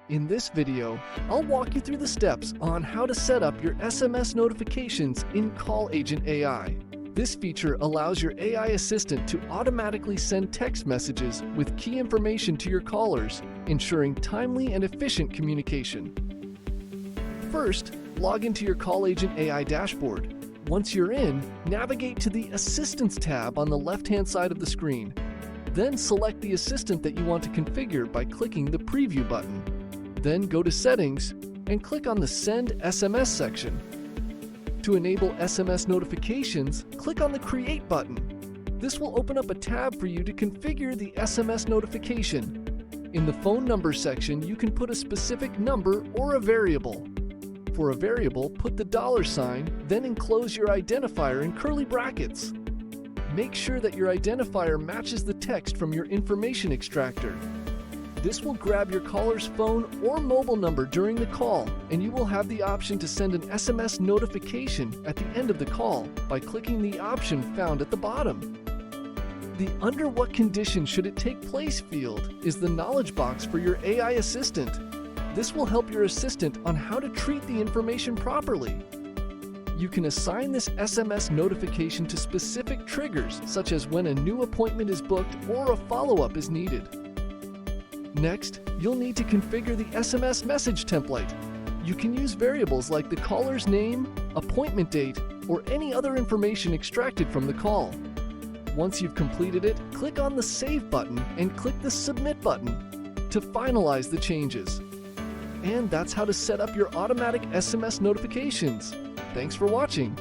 In this video, I'll walk you through the steps on how to set up your SMS notifications in Call Agent AI. This feature allows your AI assistant to automatically send text messages with key information to your callers, ensuring timely and efficient communication. First, log into your Call Agent AI dashboard. Once you're in, navigate to the Assistance tab on the left-hand side of the screen. Then select the assistant that you want to configure by clicking the Preview button. Then go to Settings and click on the Send SMS section. To enable SMS notifications, click on the Create button. This will open up a tab for you to configure the SMS notification. In the Phone Number section, you can put a specific number or a variable. For a variable, put the $sign, then enclose your identifier in curly brackets. Make sure that your identifier matches the text from your information extractor. This will grab your caller's phone or mobile number during the call, and you will have the option to send an SMS notification at the end of the call by clicking the option found at the bottom. The Under What Condition Should It Take Place field is the knowledge box for your AI assistant. This will help your assistant on how to treat the information properly. You can assign this SMS notification to specific triggers, such as when a new appointment is booked or a follow-up is needed. Next, you'll need to configure the SMS message template. You can use variables like the caller's name, appointment date, or any other information extracted from the call. Once you've completed it, click on the Save button and click the Submit button to finalize the changes. And that's how to set up your automatic SMS notifications. Thanks for watching.